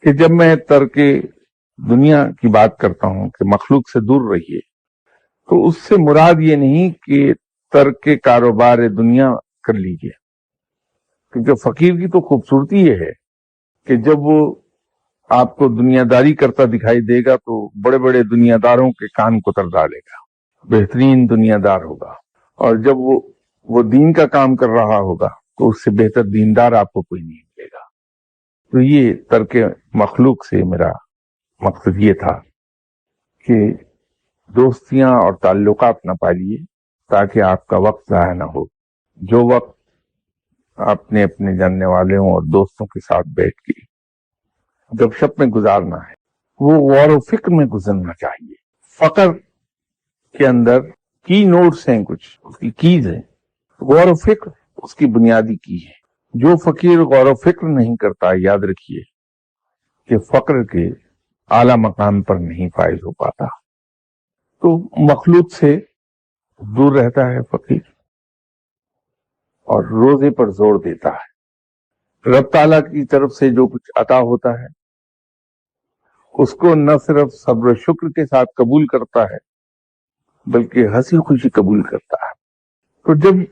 کہ جب میں ترک دنیا کی بات کرتا ہوں کہ مخلوق سے دور رہیے، تو اس سے مراد یہ نہیں کہ ترک کاروبار دنیا کر لیجیے، کیونکہ فقیر کی تو خوبصورتی یہ ہے کہ جب وہ آپ کو دنیا داری کرتا دکھائی دے گا تو بڑے بڑے دنیا داروں کے کان کتر ڈالے گا، بہترین دنیا دار ہوگا، اور جب وہ دین کا کام کر رہا ہوگا تو اس سے بہتر دیندار آپ کو کوئی نہیں ملے گا۔ تو یہ ترک مخلوق سے میرا مقصد یہ تھا کہ دوستیاں اور تعلقات نہ پالیے تاکہ آپ کا وقت ضائع نہ ہو۔ جو وقت آپ نے اپنے جاننے والوں اور دوستوں کے ساتھ بیٹھ کے گپ شپ میں گزارنا ہے، وہ غور و فکر میں گزرنا چاہیے۔ فقر کے اندر کی نوٹس ہیں، کچھ اس کی کیز ہیں، غور و فکر اس کی بنیادی کی ہے۔ جو فقیر غور و فکر نہیں کرتا، یاد رکھیے کہ فقر کے اعلی مقام پر نہیں فائز ہو پاتا۔ تو مخلوق سے دور رہتا ہے فقیر اور روزے پر زور دیتا ہے۔ رب تعالیٰ کی طرف سے جو کچھ عطا ہوتا ہے اس کو نہ صرف صبر و شکر کے ساتھ قبول کرتا ہے بلکہ ہنسی خوشی قبول کرتا ہے۔ تو جب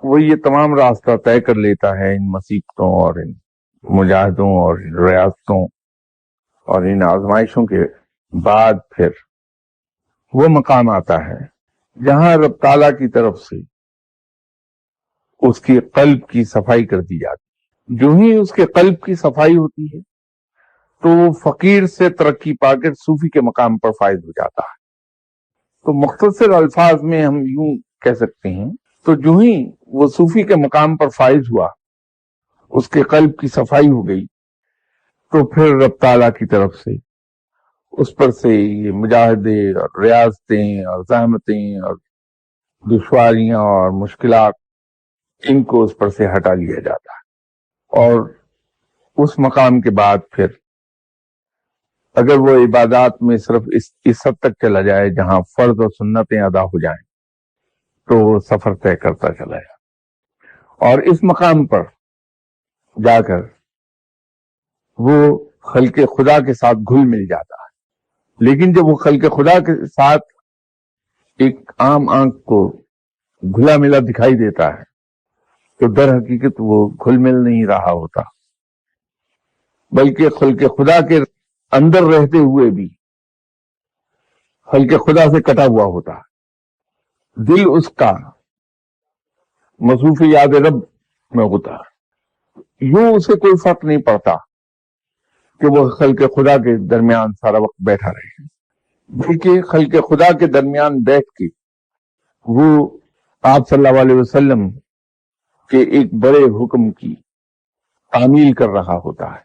وہ یہ تمام راستہ طے کر لیتا ہے ان مصیبتوں اور ان مجاہدوں اور ان ریاضتوں اور ان آزمائشوں کے بعد، پھر وہ مقام آتا ہے جہاں رب تعالیٰ کی طرف سے اس کی قلب کی صفائی کر دی جاتی ہے۔ جو ہی اس کے قلب کی صفائی ہوتی ہے تو وہ فقیر سے ترقی پا کر صوفی کے مقام پر فائز ہو جاتا ہے۔ تو مختصر الفاظ میں ہم یوں کہہ سکتے ہیں، تو جو ہی وہ صوفی کے مقام پر فائز ہوا، اس کے قلب کی صفائی ہو گئی، تو پھر رب تعالیٰ کی طرف سے اس پر سے یہ مجاہدے اور ریاضتیں اور زحمتیں اور دشواریاں اور مشکلات، ان کو اس پر سے ہٹا لیا جاتا ہے۔ اور اس مقام کے بعد پھر اگر وہ عبادات میں صرف اس حد تک چلا جائے جہاں فرض اور سنتیں ادا ہو جائیں تو وہ سفر طے کرتا چلا جائے، اور اس مقام پر جا کر وہ خلق خدا کے ساتھ گھل مل جاتا ہے۔ لیکن جب وہ خلق خدا کے ساتھ ایک عام آنکھ کو گھلا ملا دکھائی دیتا ہے تو در حقیقت وہ گھل مل نہیں رہا ہوتا، بلکہ خلق خدا کے اندر رہتے ہوئے بھی خلق خدا سے کٹا ہوا ہوتا ہے۔ دل اس کا مصروف یاد رب میں ہوتا ہے۔ یوں اسے کوئی فرق نہیں پڑتا کہ وہ خلق خدا کے درمیان سارا وقت بیٹھا رہے، بلکہ خلق خدا کے درمیان بیٹھ کے وہ آپ صلی اللہ علیہ وسلم کے ایک بڑے حکم کی تعمیل کر رہا ہوتا ہے۔